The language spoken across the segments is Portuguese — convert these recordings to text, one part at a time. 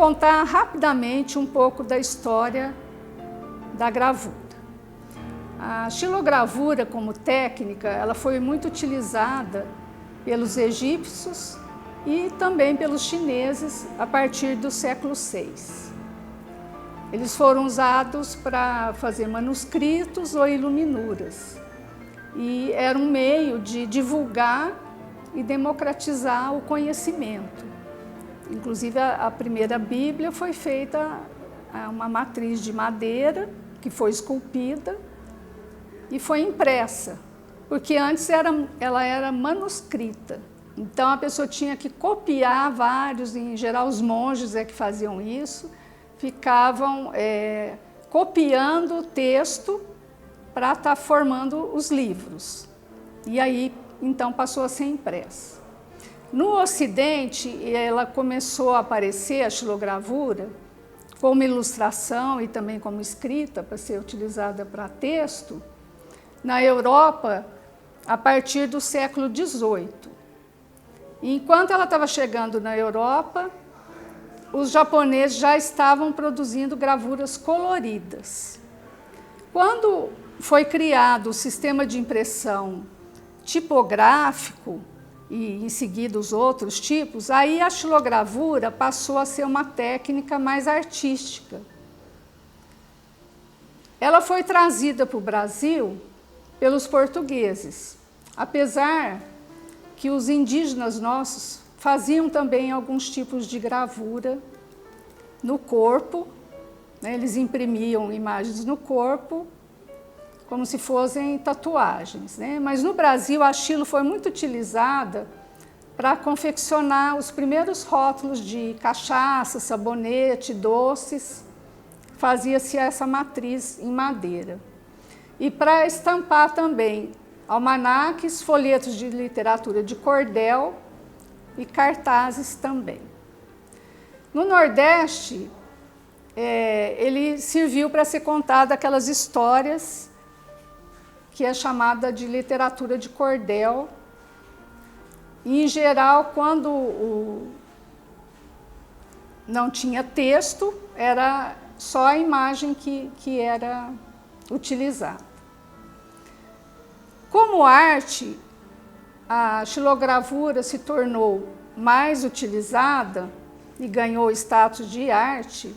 contar rapidamente um pouco da história da gravura. A xilogravura como técnica, ela foi muito utilizada pelos egípcios e também pelos chineses a partir do século VI. Eles foram usados para fazer manuscritos ou iluminuras e era um meio de divulgar e democratizar o conhecimento. Inclusive a primeira Bíblia foi feita uma matriz de madeira que foi esculpida e foi impressa, porque antes ela era manuscrita. Então a pessoa tinha que copiar vários, em geral os monges que faziam isso, ficavam copiando o texto para estar formando os livros. E aí então passou a ser impressa. No Ocidente, ela começou a aparecer, a xilogravura, como ilustração e também como escrita, para ser utilizada para texto, na Europa, a partir do século XVIII. Enquanto ela estava chegando na Europa, os japoneses já estavam produzindo gravuras coloridas. Quando foi criado o sistema de impressão tipográfico, e em seguida os outros tipos, aí a xilogravura passou a ser uma técnica mais artística. Ela foi trazida para o Brasil pelos portugueses, apesar que os indígenas nossos faziam também alguns tipos de gravura no corpo, né? Eles imprimiam imagens no corpo, como se fossem tatuagens, né? Mas no Brasil a xilo foi muito utilizada para confeccionar os primeiros rótulos de cachaça, sabonete, doces. Fazia-se essa matriz em madeira. E para estampar também almanaques, folhetos de literatura de cordel e cartazes também. No Nordeste, ele serviu para ser contada aquelas histórias que é chamada de literatura de cordel. E, em geral, quando não tinha texto, era só a imagem que era utilizada. Como arte, a xilogravura se tornou mais utilizada e ganhou status de arte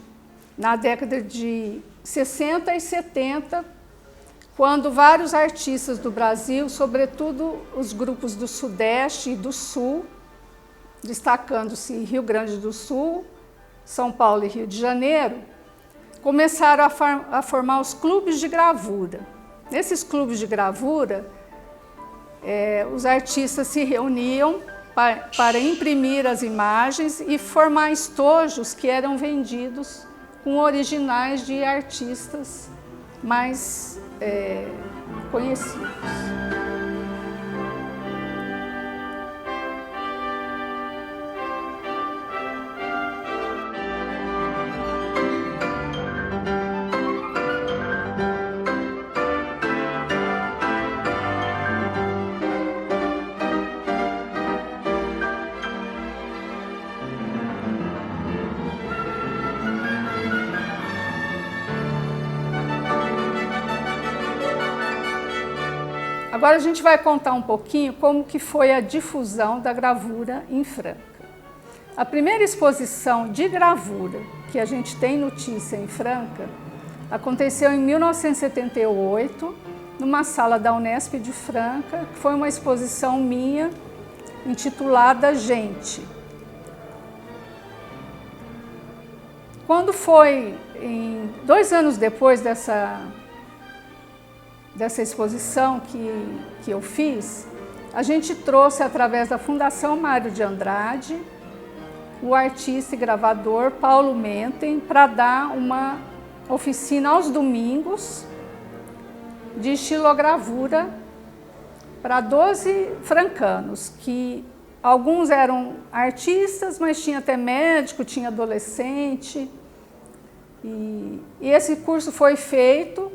na década de 60 e 70, quando vários artistas do Brasil, sobretudo os grupos do Sudeste e do Sul, destacando-se Rio Grande do Sul, São Paulo e Rio de Janeiro, começaram a formar os clubes de gravura. Nesses clubes de gravura, os artistas se reuniam para imprimir as imagens e formar estojos que eram vendidos com originais de artistas mais conhecidos. Agora a gente vai contar um pouquinho como que foi a difusão da gravura em Franca. A primeira exposição de gravura que a gente tem notícia em Franca aconteceu em 1978, numa sala da Unesp de Franca, que foi uma exposição minha intitulada Gente. Quando foi, 2 anos depois dessa exposição que eu fiz, a gente trouxe, através da Fundação Mário de Andrade, o artista e gravador Paulo Menten, para dar uma oficina aos domingos de xilogravura para 12 francanos, que alguns eram artistas, mas tinha até médico, tinha adolescente. E esse curso foi feito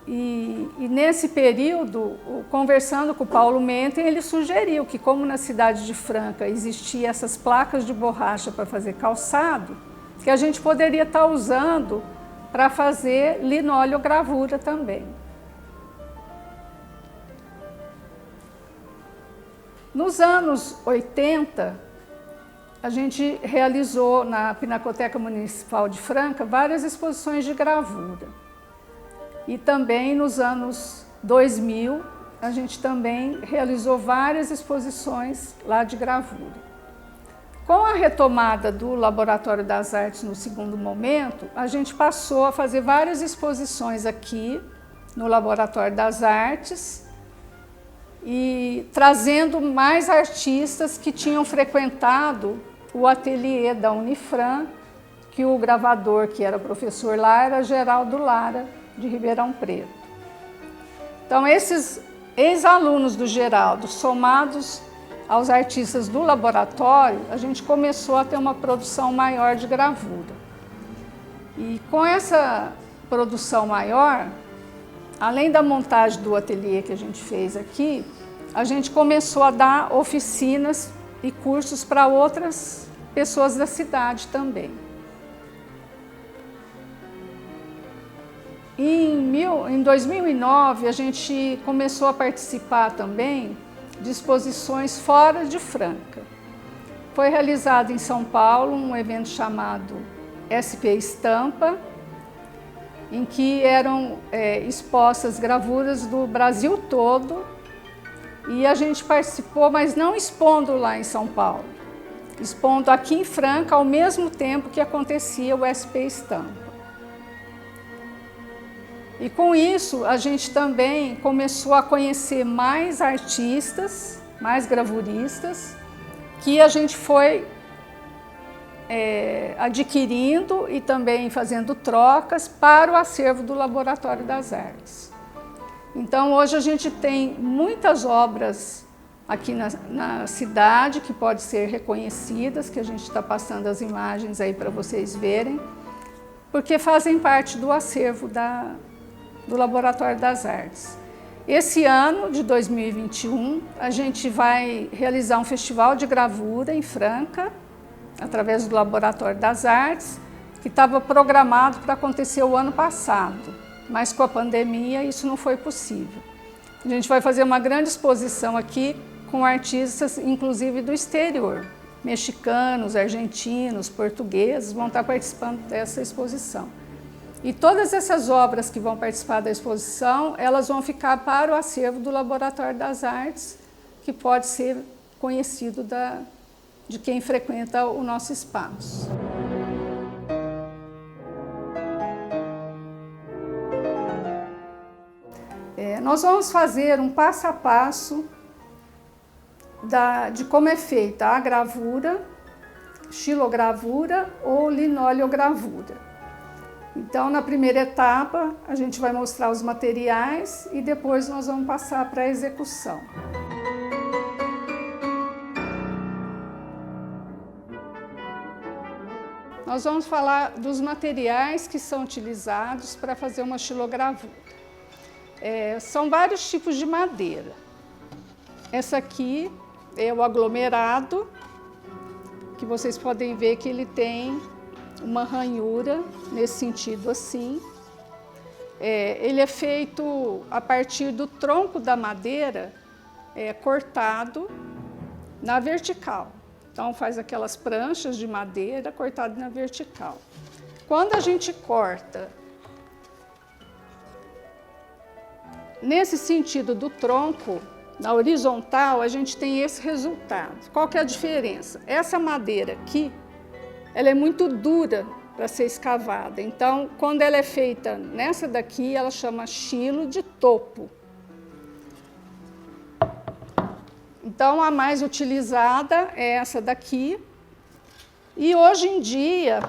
E nesse período, conversando com o Paulo Menten, ele sugeriu que, como na cidade de Franca existiam essas placas de borracha para fazer calçado, que a gente poderia estar usando para fazer linoleogravura também. Nos anos 80, a gente realizou na Pinacoteca Municipal de Franca várias exposições de gravura. E também nos anos 2000, a gente também realizou várias exposições lá de gravura. Com a retomada do Laboratório das Artes no segundo momento, a gente passou a fazer várias exposições aqui no Laboratório das Artes e trazendo mais artistas que tinham frequentado o ateliê da Unifran, que o gravador, que era professor lá, era Geraldo Lara, de Ribeirão Preto. Então, esses ex-alunos do Geraldo, somados aos artistas do laboratório, a gente começou a ter uma produção maior de gravura. E com essa produção maior, além da montagem do ateliê que a gente fez aqui, a gente começou a dar oficinas e cursos para outras pessoas da cidade também. Em 2009, a gente começou a participar também de exposições fora de Franca. Foi realizado em São Paulo um evento chamado SP Estampa, em que eram expostas gravuras do Brasil todo, e a gente participou, mas não expondo lá em São Paulo, expondo aqui em Franca ao mesmo tempo que acontecia o SP Estampa. E com isso, a gente também começou a conhecer mais artistas, mais gravuristas, que a gente foi adquirindo e também fazendo trocas para o acervo do Laboratório das Artes. Então, hoje a gente tem muitas obras aqui na cidade que podem ser reconhecidas, que a gente está passando as imagens aí para vocês verem, porque fazem parte do acervo do Laboratório das Artes. Esse ano, de 2021, a gente vai realizar um festival de gravura em Franca, através do Laboratório das Artes, que estava programado para acontecer o ano passado, mas com a pandemia isso não foi possível. A gente vai fazer uma grande exposição aqui com artistas, inclusive do exterior, mexicanos, argentinos, portugueses, vão estar participando dessa exposição. E todas essas obras que vão participar da exposição, elas vão ficar para o acervo do Laboratório das Artes, que pode ser conhecido de quem frequenta o nosso espaço. Nós vamos fazer um passo a passo de como é feita a gravura, xilogravura ou linoleogravura. Então, na primeira etapa, a gente vai mostrar os materiais e depois nós vamos passar para a execução. Nós vamos falar dos materiais que são utilizados para fazer uma xilogravura. São vários tipos de madeira. Essa aqui é o aglomerado, que vocês podem ver que ele tem uma ranhura nesse sentido assim. Ele é feito a partir do tronco da madeira cortado na vertical. Então faz aquelas pranchas de madeira cortadas na vertical. Quando a gente corta nesse sentido do tronco, na horizontal, a gente tem esse resultado. Qual que é a diferença? Essa madeira aqui, ela é muito dura para ser escavada. Então, quando ela é feita nessa daqui, ela chama xilo de topo. Então, a mais utilizada é essa daqui. E hoje em dia,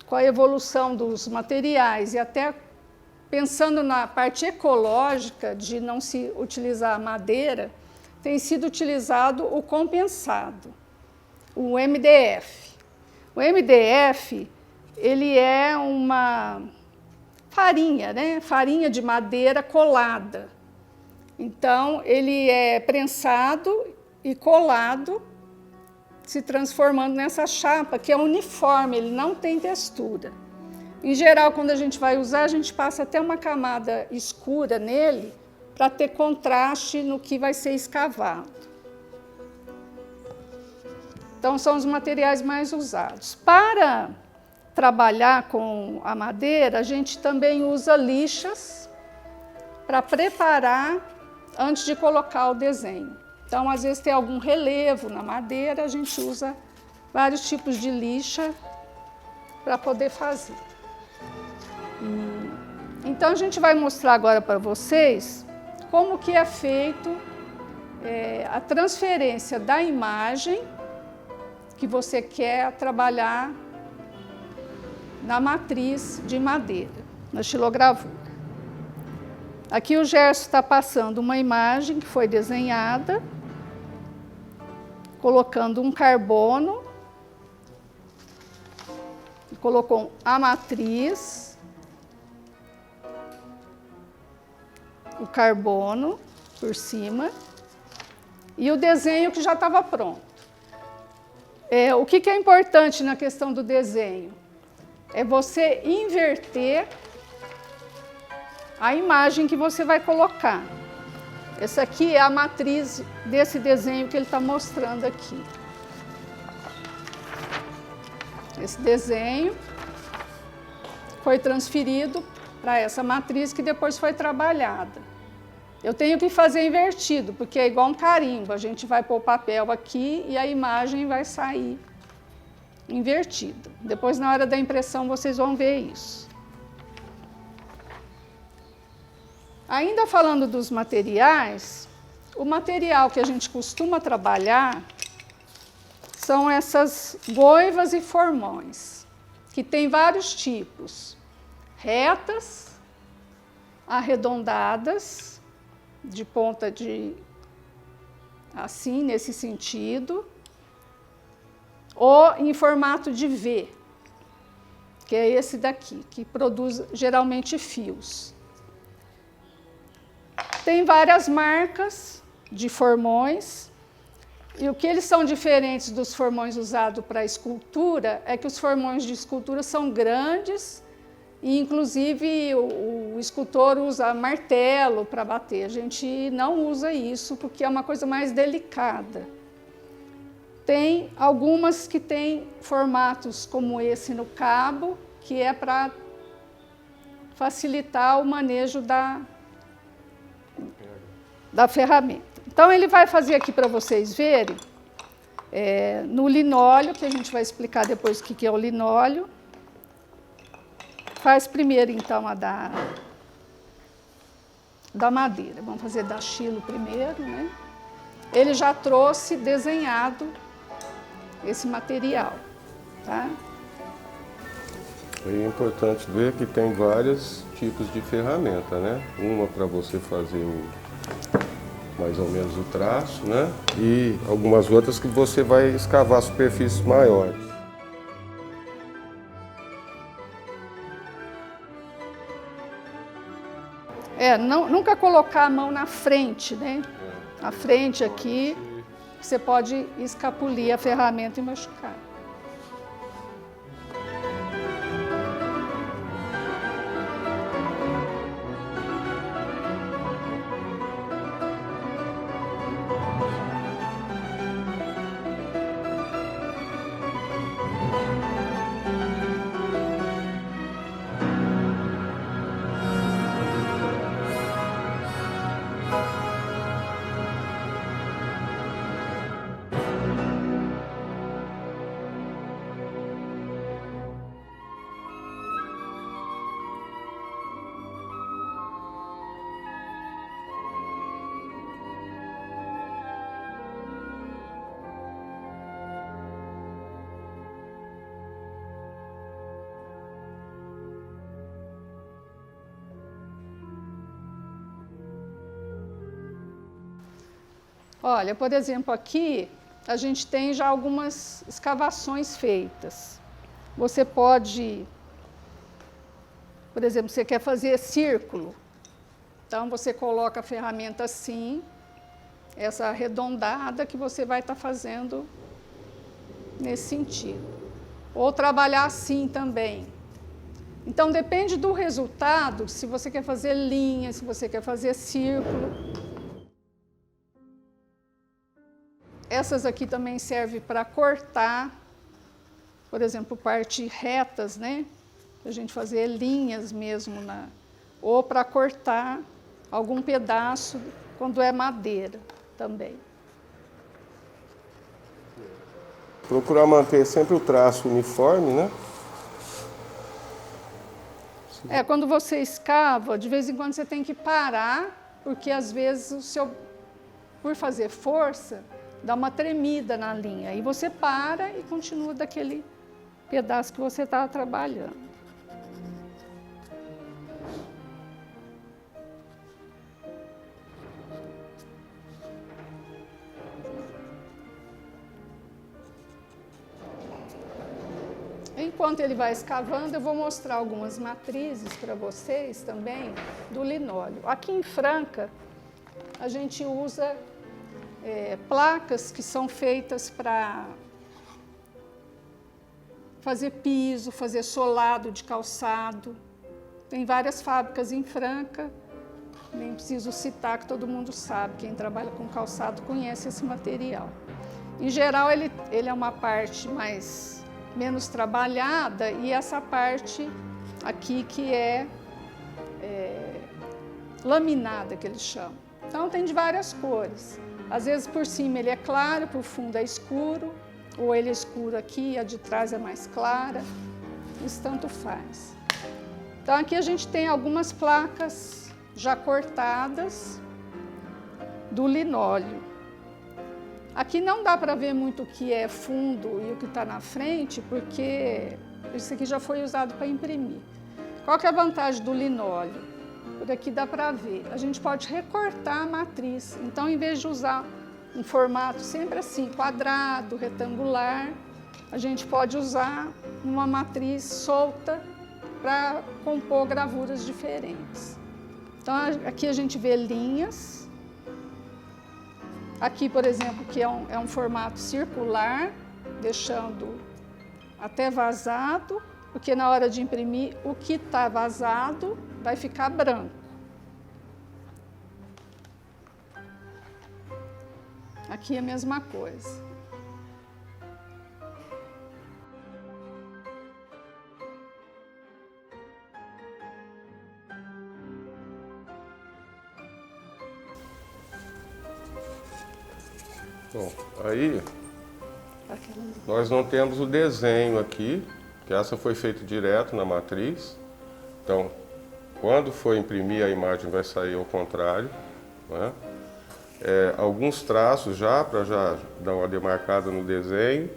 com a evolução dos materiais e até pensando na parte ecológica de não se utilizar madeira, tem sido utilizado o compensado, o MDF. O MDF, ele é uma farinha, né? Farinha de madeira colada. Então, ele é prensado e colado, se transformando nessa chapa, que é uniforme, ele não tem textura. Em geral, quando a gente vai usar, a gente passa até uma camada escura nele, para ter contraste no que vai ser escavado. Então, são os materiais mais usados. Para trabalhar com a madeira, a gente também usa lixas para preparar antes de colocar o desenho. Então, às vezes tem algum relevo na madeira, a gente usa vários tipos de lixa para poder fazer. Então, a gente vai mostrar agora para vocês como que é feito a transferência da imagem que você quer trabalhar na matriz de madeira, na xilogravura. Aqui o Gerson está passando uma imagem que foi desenhada, colocando um carbono, colocou a matriz, o carbono por cima e o desenho que já estava pronto. O que é importante na questão do desenho? É você inverter a imagem que você vai colocar. Essa aqui é a matriz desse desenho que ele está mostrando aqui. Esse desenho foi transferido para essa matriz que depois foi trabalhada. Eu tenho que fazer invertido, porque é igual um carimbo. A gente vai pôr o papel aqui e a imagem vai sair invertida. Depois, na hora da impressão, vocês vão ver isso. Ainda falando dos materiais, o material que a gente costuma trabalhar são essas goivas e formões, que tem vários tipos: retas, arredondadas, de ponta de assim, nesse sentido, ou em formato de V, que é esse daqui, que produz geralmente fios. Tem várias marcas de formões, e o que eles são diferentes dos formões usados para escultura é que os formões de escultura são grandes e, inclusive, o escultor usa martelo para bater. A gente não usa isso porque é uma coisa mais delicada. Tem algumas que têm formatos como esse no cabo, que é para facilitar o manejo da ferramenta. Então, ele vai fazer aqui para vocês verem, no linóleo, que a gente vai explicar depois o que é o linóleo. Faz primeiro, então, a da madeira. Vamos fazer da xilo primeiro, né? Ele já trouxe desenhado esse material, tá? É importante ver que tem vários tipos de ferramenta, né? Uma para você fazer mais ou menos o traço, né? E algumas outras que você vai escavar superfícies maiores. Nunca colocar a mão na frente, né? Na frente aqui, você pode escapulir a ferramenta e machucar. Olha, por exemplo, aqui a gente tem já algumas escavações feitas. Você pode Por exemplo, você quer fazer círculo, então você coloca a ferramenta assim, essa arredondada que você vai estar fazendo nesse sentido. Ou trabalhar assim também. Então depende do resultado, se você quer fazer linha, se você quer fazer círculo. Essas aqui também servem para cortar, por exemplo, parte retas, né? Para a gente fazer linhas mesmo, ou para cortar algum pedaço quando é madeira também. Procurar manter sempre o traço uniforme, né? Quando você escava, de vez em quando você tem que parar, porque às vezes por fazer força, dá uma tremida na linha. Aí você para e continua daquele pedaço que você está trabalhando. Enquanto ele vai escavando, eu vou mostrar algumas matrizes para vocês também do linóleo. Aqui em Franca, a gente usa placas que são feitas para fazer piso, fazer solado de calçado. Tem várias fábricas em Franca, nem preciso citar que todo mundo sabe, quem trabalha com calçado conhece esse material. Em geral, ele é uma parte menos trabalhada e essa parte aqui que é laminada, que eles chamam. Então tem de várias cores. Às vezes por cima ele é claro, por fundo é escuro, ou ele é escuro aqui e a de trás é mais clara. Isso tanto faz. Então aqui a gente tem algumas placas já cortadas do linóleo. Aqui não dá para ver muito o que é fundo e o que está na frente, porque isso aqui já foi usado para imprimir. Qual que é a vantagem do linóleo? Por aqui dá para ver. A gente pode recortar a matriz. Então, em vez de usar um formato sempre assim, quadrado, retangular, a gente pode usar uma matriz solta para compor gravuras diferentes. Então, aqui a gente vê linhas. Aqui, por exemplo, que é um formato circular, deixando até vazado, porque na hora de imprimir, o que está vazado vai ficar branco. Aqui é a mesma coisa. Bom, aí nós não temos o desenho aqui, que essa foi feita direto na matriz. Então, quando for imprimir, a imagem vai sair ao contrário, né? Alguns traços para já dar uma demarcada no desenho.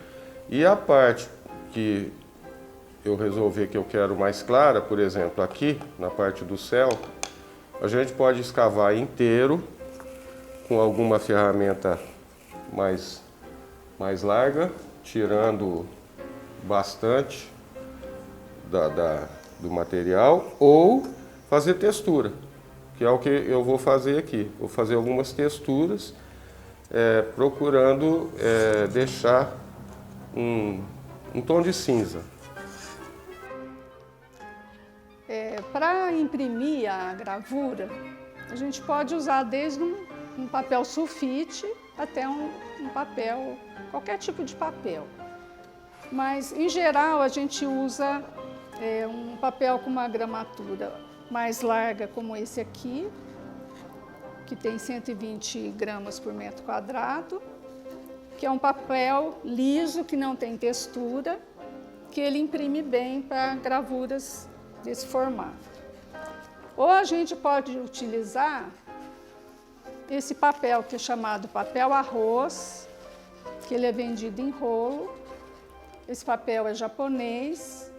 E a parte que eu resolvi que eu quero mais clara, por exemplo, aqui na parte do céu, a gente pode escavar inteiro com alguma ferramenta mais larga, tirando bastante do material, ou fazer textura, que é o que eu vou fazer aqui. Vou fazer algumas texturas, procurando deixar um tom de cinza. Para imprimir a gravura, a gente pode usar desde um papel sulfite até um papel, qualquer tipo de papel. Mas, em geral, a gente usa um papel com uma gramatura mais larga, como esse aqui, que tem 120 gramas por metro quadrado, que é um papel liso, que não tem textura, que ele imprime bem para gravuras desse formato. Ou a gente pode utilizar esse papel que é chamado papel arroz, que ele é vendido em rolo. Esse papel é japonês,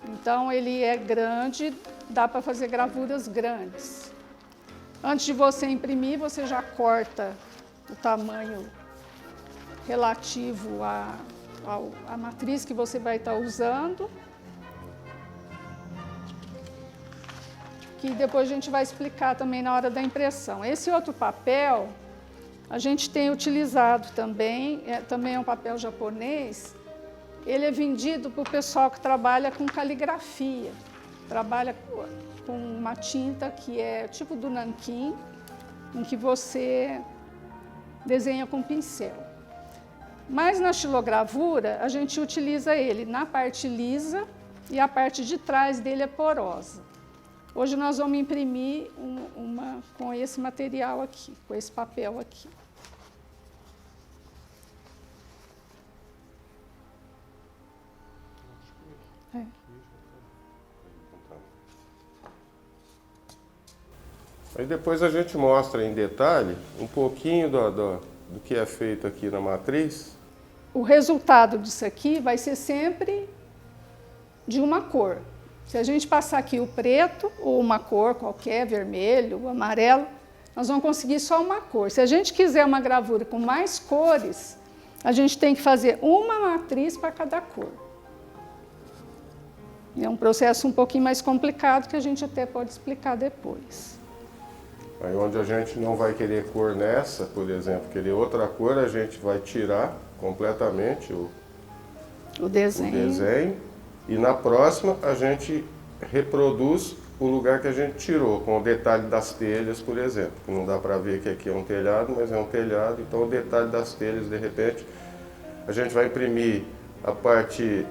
então ele é grande, dá para fazer gravuras grandes. Antes de você imprimir, você já corta o tamanho relativo à matriz que você vai estar usando. que depois a gente vai explicar também na hora da impressão. Esse outro papel a gente tem utilizado também, também é um papel japonês. Ele é vendido para o pessoal que trabalha com caligrafia, trabalha com uma tinta que é tipo do nanquim, em que você desenha com pincel. Mas na xilogravura, a gente utiliza ele na parte lisa e a parte de trás dele é porosa. Hoje nós vamos imprimir uma com esse material aqui, com esse papel aqui. É. Aí depois a gente mostra em detalhe um pouquinho do que é feito aqui na matriz. O resultado disso aqui vai ser sempre de uma cor. Se a gente passar aqui o preto ou uma cor qualquer, vermelho, amarelo, nós vamos conseguir só uma cor. Se a gente quiser uma gravura com mais cores, a gente tem que fazer uma matriz para cada cor. É um processo um pouquinho mais complicado que a gente até pode explicar depois. Aí onde a gente não vai querer cor nessa, por exemplo, querer outra cor, a gente vai tirar completamente o desenho. E na próxima a gente reproduz o lugar que a gente tirou, com o detalhe das telhas, por exemplo. Que não dá para ver que aqui é um telhado, mas é um telhado, então o detalhe das telhas, de repente, a gente vai imprimir a parte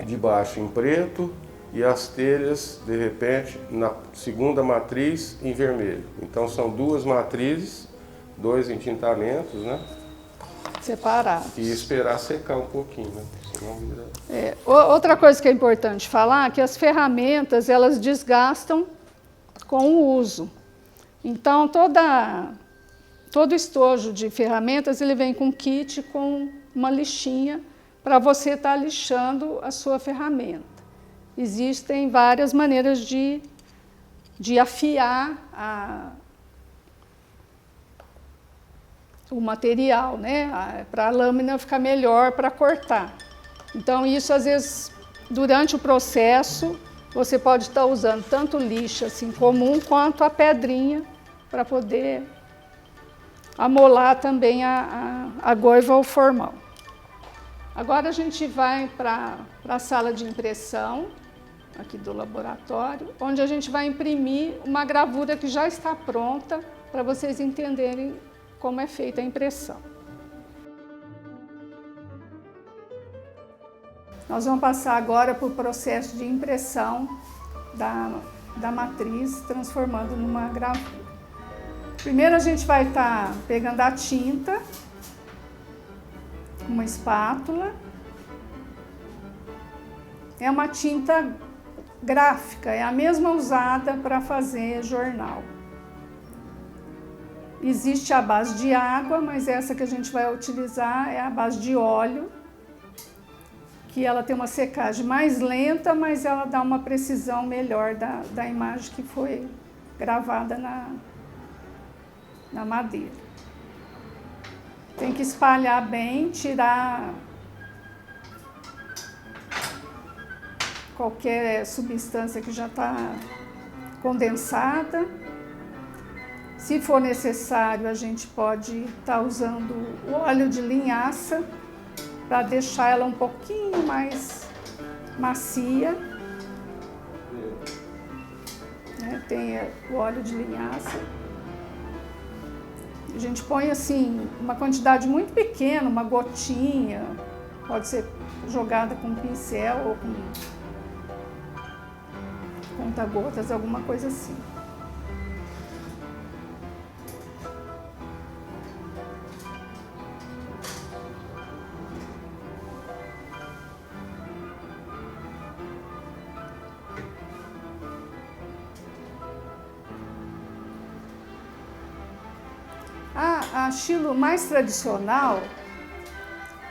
de baixo em preto e as telhas, de repente, na segunda matriz em vermelho. Então são duas matrizes, dois entintamentos, né? Separados. E esperar secar um pouquinho, né? Senão vira... Outra coisa que é importante falar é que as ferramentas, elas desgastam com o uso. Então, todo estojo de ferramentas, ele vem com kit, com uma lixinha, para você estar lixando a sua ferramenta. Existem várias maneiras de afiar o material, né? Para a lâmina ficar melhor para cortar. Então, isso às vezes, durante o processo, você pode estar usando tanto lixa assim, comum, quanto a pedrinha, para poder amolar também a goiva ou formal. Agora a gente vai para a sala de impressão, aqui do laboratório, onde a gente vai imprimir uma gravura que já está pronta, para vocês entenderem como é feita a impressão. Nós vamos passar agora para o processo de impressão da matriz, transformando numa gravura. Primeiro a gente vai estar pegando a tinta, uma espátula. É uma tinta gráfica, é a mesma usada para fazer jornal. Existe a base de água, mas essa que a gente vai utilizar é a base de óleo, que ela tem uma secagem mais lenta, mas ela dá uma precisão melhor da imagem que foi gravada na madeira. Tem que espalhar bem, tirar qualquer substância que já está condensada. Se for necessário, a gente pode estar usando o óleo de linhaça para deixar ela um pouquinho mais macia. Tem o óleo de linhaça. A gente põe assim uma quantidade muito pequena, uma gotinha, pode ser jogada com pincel ou com conta-gotas, alguma coisa assim. A estilo mais tradicional,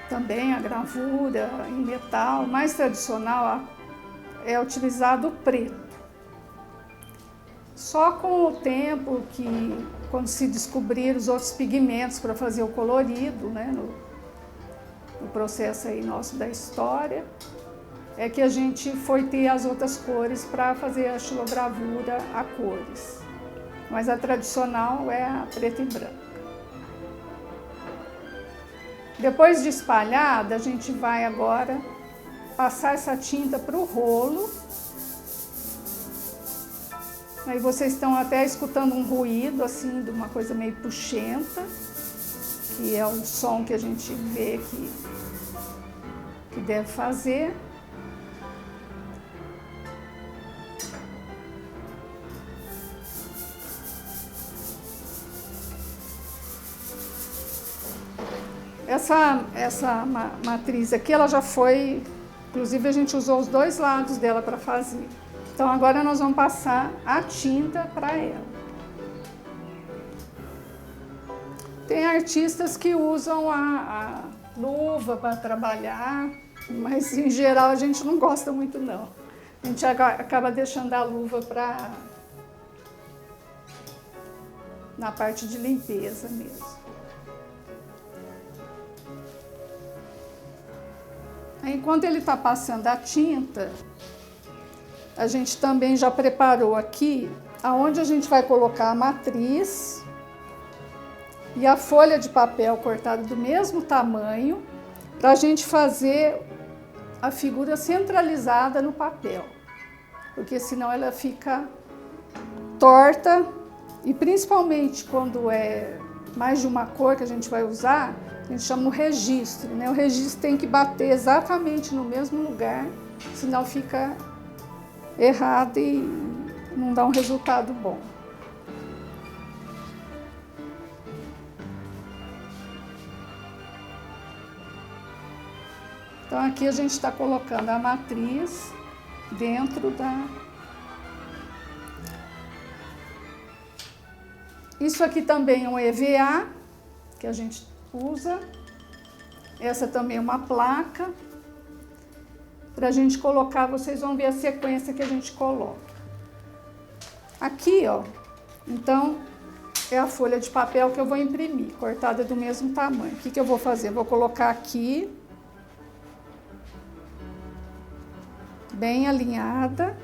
também a gravura em metal, mais tradicional é utilizado o preto. Só com o tempo que, quando se descobriram os outros pigmentos para fazer o colorido, né, no processo aí nosso da história, é que a gente foi ter as outras cores para fazer a xilogravura a cores. Mas a tradicional é a preta e branca. Depois de espalhada, a gente vai agora passar essa tinta para o rolo. Aí vocês estão até escutando um ruído, assim, de uma coisa meio puxenta, que é o som que a gente vê que deve fazer. Essa matriz aqui, ela já foi, inclusive a gente usou os dois lados dela para fazer. Então agora nós vamos passar a tinta para ela. Tem artistas que usam a luva para trabalhar, mas em geral a gente não gosta muito não. A gente acaba deixando a luva na parte de limpeza mesmo. Enquanto ele está passando a tinta, a gente também já preparou aqui aonde a gente vai colocar a matriz e a folha de papel cortada do mesmo tamanho para a gente fazer a figura centralizada no papel, porque senão ela fica torta e principalmente quando é mais de uma cor que a gente vai usar, a gente chama o registro, né? O registro tem que bater exatamente no mesmo lugar, senão fica errado e não dá um resultado bom. Então aqui a gente está colocando a matriz dentro da... Isso aqui também é um EVA, que a gente usa. Essa também é uma placa. Para a gente colocar, vocês vão ver a sequência que a gente coloca. Aqui, ó, então, é a folha de papel que eu vou imprimir, cortada do mesmo tamanho. O que eu vou fazer? Vou colocar aqui, bem alinhada,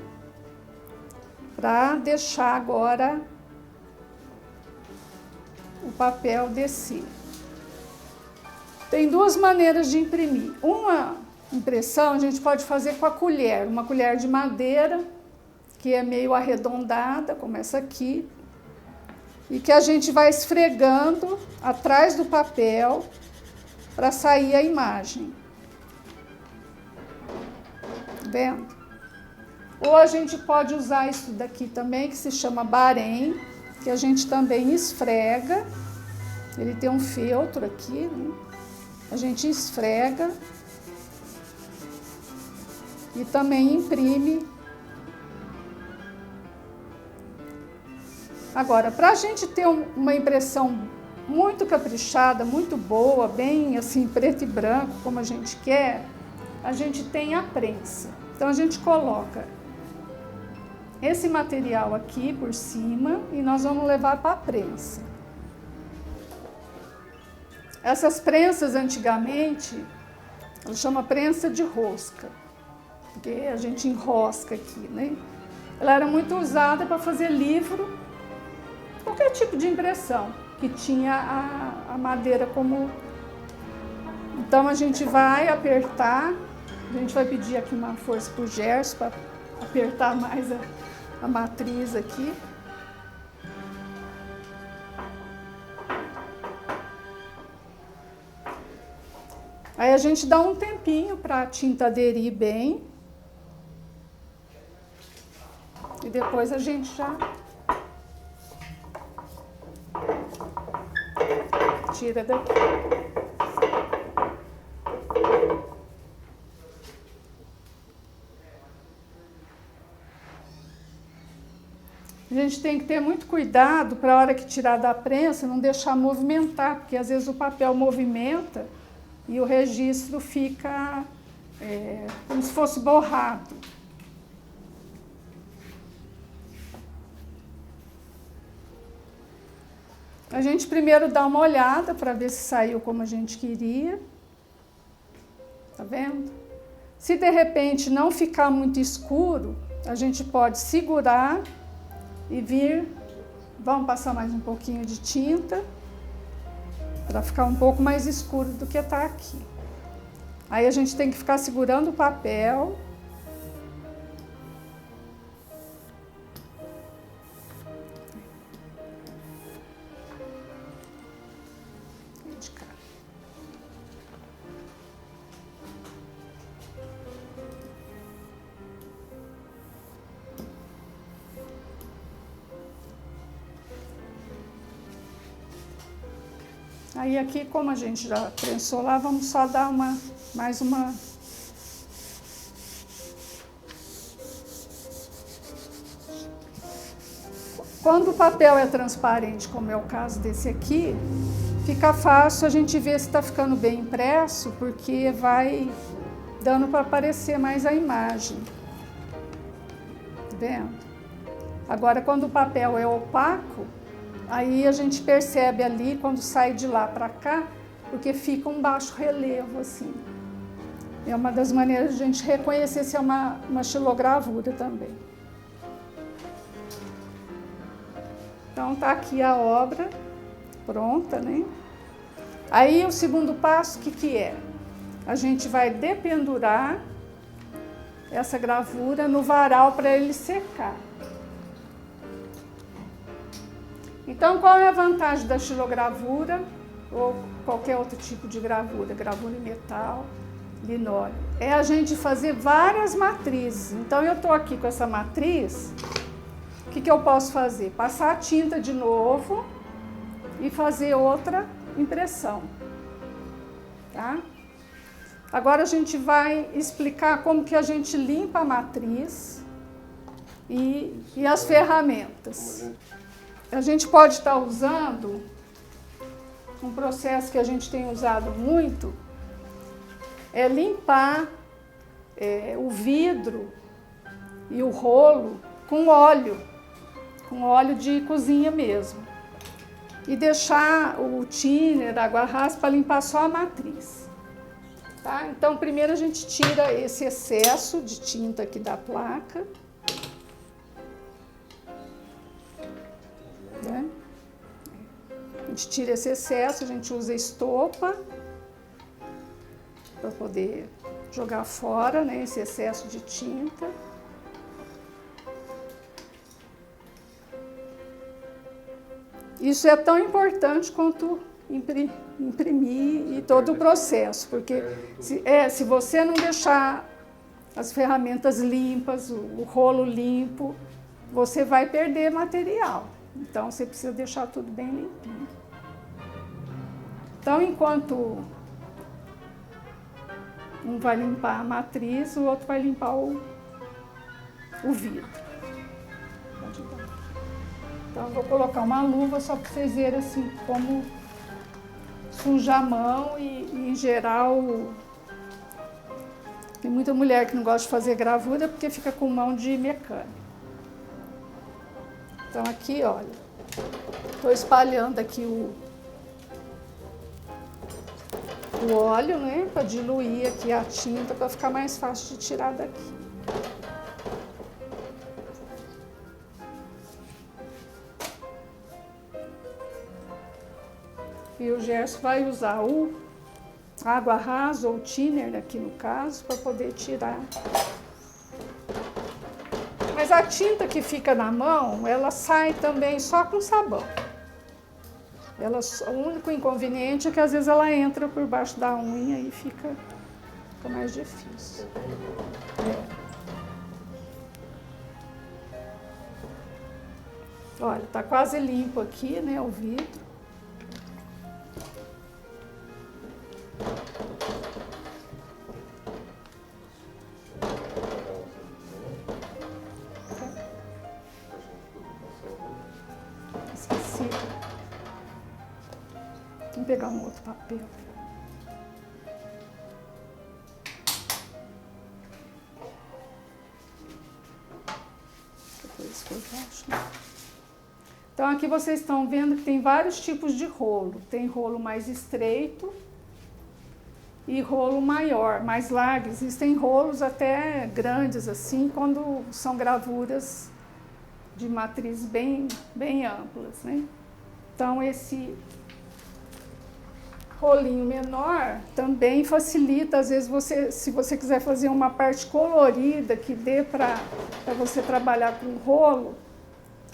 para deixar agora o papel descer. Tem duas maneiras de imprimir. Uma impressão a gente pode fazer com a colher, uma colher de madeira, que é meio arredondada, como essa aqui, e que a gente vai esfregando atrás do papel para sair a imagem. Tá vendo? Ou a gente pode usar isso daqui também, que se chama Bahrein, que a gente também esfrega. Ele tem um feltro aqui, né? A gente esfrega e também imprime. Agora, para a gente ter uma impressão muito caprichada, muito boa, bem assim, preto e branco, como a gente quer, a gente tem a prensa. Então, a gente coloca esse material aqui por cima e nós vamos levar para a prensa. Essas prensas, antigamente, ela chama prensa de rosca, porque a gente enrosca aqui, né? Ela era muito usada para fazer livro, qualquer tipo de impressão, que tinha a madeira como... Então, a gente vai apertar, a gente vai pedir aqui uma força para o Gerson, para apertar mais a matriz aqui. Aí a gente dá um tempinho para a tinta aderir bem. E depois a gente já tira daqui. A gente tem que ter muito cuidado para a hora que tirar da prensa não deixar movimentar, porque às vezes o papel movimenta e o registro fica como se fosse borrado. A gente primeiro dá uma olhada para ver se saiu como a gente queria. Tá vendo? Se de repente não ficar muito escuro, a gente pode segurar e vir, vamos passar mais um pouquinho de tinta, para ficar um pouco mais escuro do que está aqui. Aí a gente tem que ficar segurando o papel. Aí aqui, como a gente já prensou lá, vamos só dar mais uma... Quando o papel é transparente, como é o caso desse aqui, fica fácil a gente ver se está ficando bem impresso, porque vai dando para aparecer mais a imagem. Tá vendo? Agora, quando o papel é opaco, aí a gente percebe ali, quando sai de lá para cá, porque fica um baixo relevo, assim. É uma das maneiras de a gente reconhecer se é uma xilogravura também. Então, tá aqui a obra pronta, né? Aí, o segundo passo, o que é? A gente vai dependurar essa gravura no varal para ele secar. Então, qual é a vantagem da xilogravura ou qualquer outro tipo de gravura, gravura em metal, linóleo? É a gente fazer várias matrizes. Então, eu estou aqui com essa matriz, o que eu posso fazer? Passar a tinta de novo e fazer outra impressão, tá? Agora a gente vai explicar como que a gente limpa a matriz e as ferramentas. A gente pode estar usando um processo que a gente tem usado muito, é limpar o vidro e o rolo com óleo de cozinha mesmo. E deixar o thinner, a água rasa, para limpar só a matriz. Tá? Então, primeiro a gente tira esse excesso de tinta aqui da placa. Né? A gente tira esse excesso, a gente usa estopa para poder jogar fora, né, esse excesso de tinta. Isso é tão importante quanto imprimir e todo o processo, porque se você não deixar as ferramentas limpas, o rolo limpo, você vai perder material. Então, você precisa deixar tudo bem limpinho. Então, enquanto um vai limpar a matriz, o outro vai limpar o vidro. Então, eu vou colocar uma luva só para vocês verem assim como suja a mão e em geral, tem muita mulher que não gosta de fazer gravura porque fica com mão de mecânico. Então, aqui, olha, estou espalhando aqui o óleo, né, para diluir aqui a tinta, para ficar mais fácil de tirar daqui. E o Gerson vai usar o água rasa ou thinner aqui no caso, para poder tirar. Mas a tinta que fica na mão, ela sai também só com sabão. O único inconveniente é que às vezes ela entra por baixo da unha e fica mais difícil. Olha, tá quase limpo aqui, né, o vidro. Esqueci. Vou pegar um outro papel. Depois que eu acho, né? Então, aqui vocês estão vendo que tem vários tipos de rolo. Tem rolo mais estreito e rolo maior, mais largo. Existem rolos até grandes assim, quando são gravuras de matriz bem amplas, né? Então esse rolinho menor também facilita, às vezes se você quiser fazer uma parte colorida que dê para você trabalhar com rolo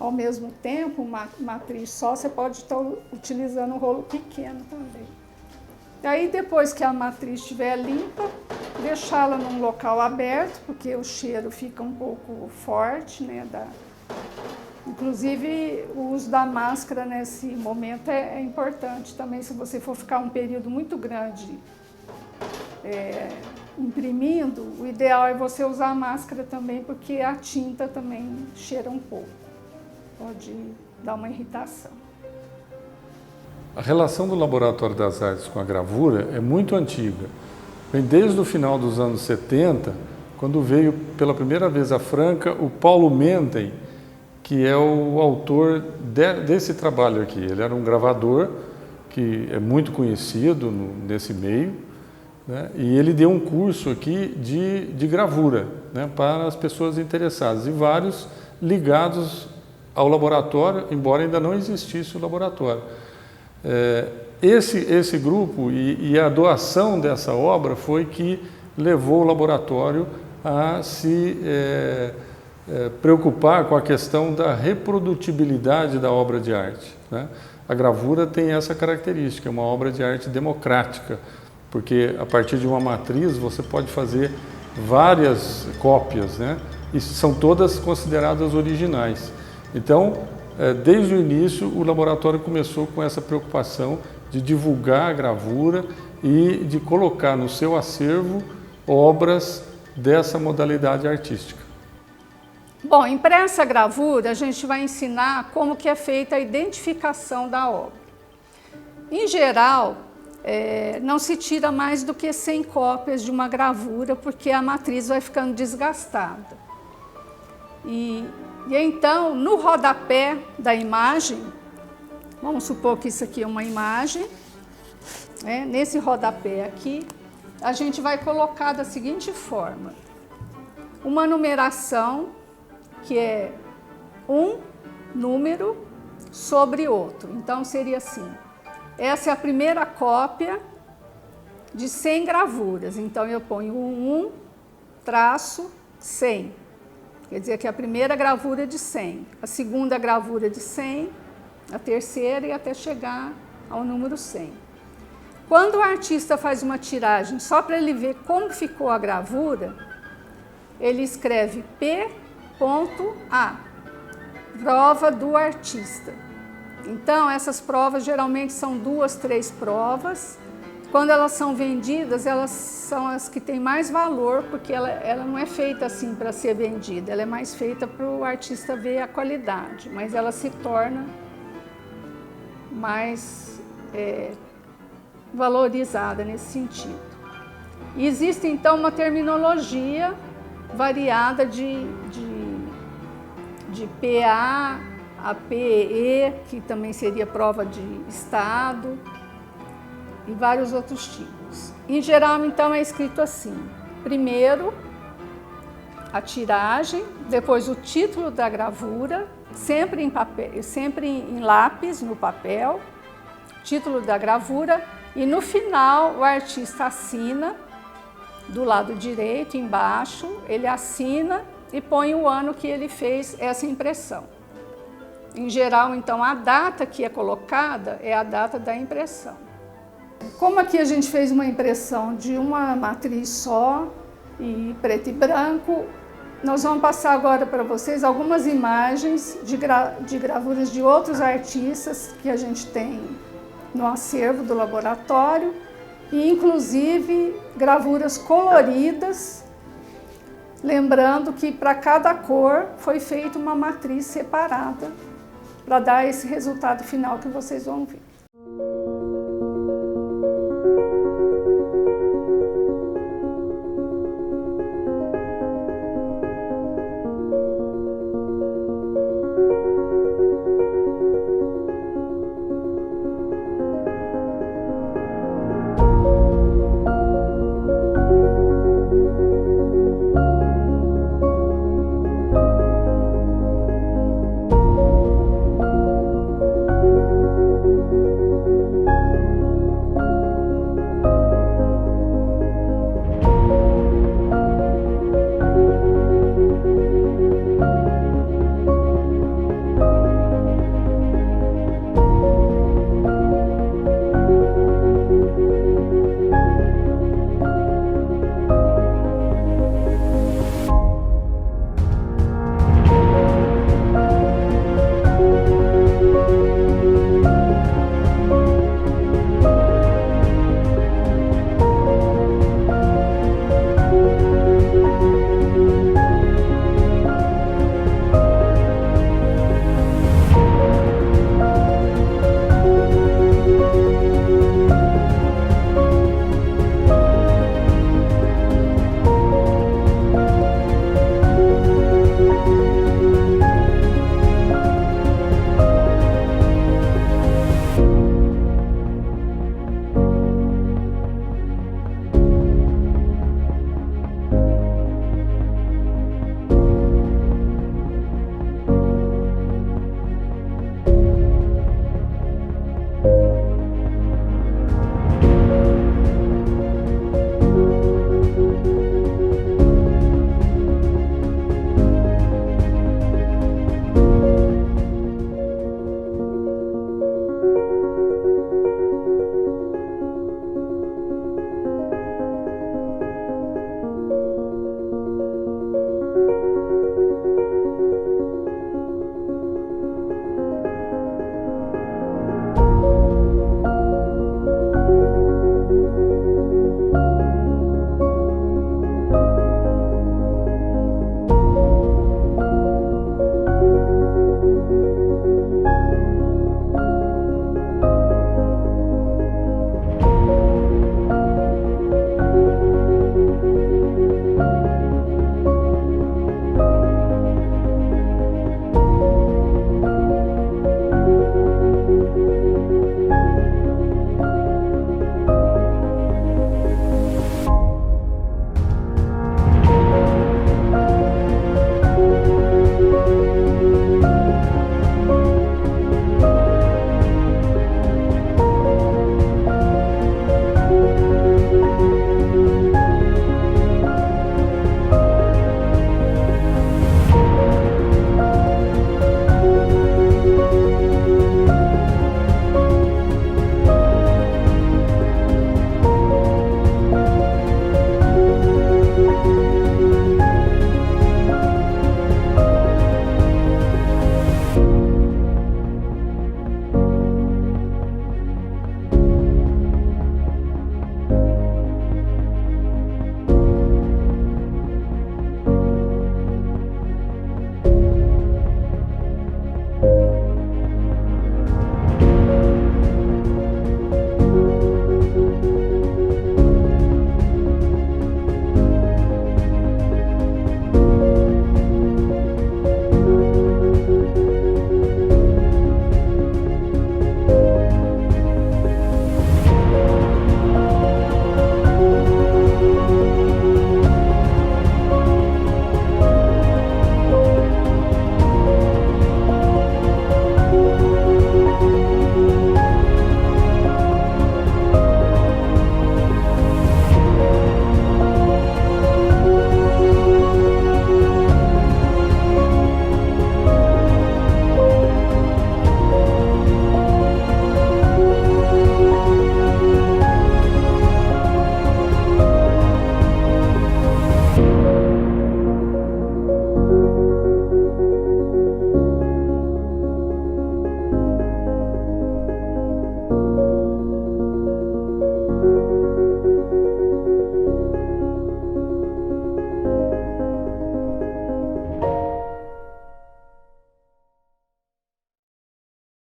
ao mesmo tempo, uma matriz só, você pode estar utilizando um rolo pequeno também. E aí depois que a matriz estiver limpa, deixá-la num local aberto, porque o cheiro fica um pouco forte, né? Inclusive o uso da máscara nesse momento é importante também, se você for ficar um período muito grande imprimindo, o ideal é você usar a máscara também, porque a tinta também cheira um pouco, pode dar uma irritação. A relação do Laboratório das Artes com a gravura é muito antiga. Vem desde o final dos anos 70, quando veio pela primeira vez à Franca o Paulo Menten, que é o autor desse trabalho aqui. Ele era um gravador que é muito conhecido nesse meio, né? E ele deu um curso aqui de gravura, né, para as pessoas interessadas, e vários ligados ao laboratório, embora ainda não existisse o laboratório. Esse grupo e a doação dessa obra foi que levou o laboratório a se preocupar com a questão da reprodutibilidade da obra de arte, né? A gravura tem essa característica, é uma obra de arte democrática, porque a partir de uma matriz você pode fazer várias cópias, né? E são todas consideradas originais. Então, desde o início, o laboratório começou com essa preocupação de divulgar a gravura e de colocar no seu acervo obras dessa modalidade artística. Bom, impressa a gravura, a gente vai ensinar como que é feita a identificação da obra. Em geral, não se tira mais do que 100 cópias de uma gravura, porque a matriz vai ficando desgastada. E então, no rodapé da imagem, vamos supor que isso aqui é uma imagem, nesse rodapé aqui, a gente vai colocar da seguinte forma: uma numeração, que é um número sobre outro. Então, seria assim: essa é a primeira cópia de 100 gravuras. Então, eu ponho 1-100. Quer dizer que a primeira gravura é de 100, a segunda gravura é de 100, a terceira e até chegar ao número 100. Quando o artista faz uma tiragem só para ele ver como ficou a gravura, ele escreve P.A, prova do artista. Então, essas provas geralmente são 2, 3 provas. Quando elas são vendidas, elas são as que têm mais valor, porque ela não é feita assim para ser vendida, ela é mais feita para o artista ver a qualidade, mas ela se torna mais valorizada nesse sentido. E existe então uma terminologia variada de PA a PE, que também seria prova de estado, e vários outros tipos. Em geral, então, é escrito assim: primeiro a tiragem, depois o título da gravura, sempre em papel, sempre em lápis no papel, título da gravura, e no final o artista assina do lado direito, embaixo, ele assina e põe o ano que ele fez essa impressão. Em geral, então, a data que é colocada é a data da impressão. Como aqui a gente fez uma impressão de uma matriz só, e preto e branco, nós vamos passar agora para vocês algumas imagens de gravuras de outros artistas que a gente tem no acervo do laboratório, e inclusive gravuras coloridas, lembrando que para cada cor foi feita uma matriz separada para dar esse resultado final que vocês vão ver.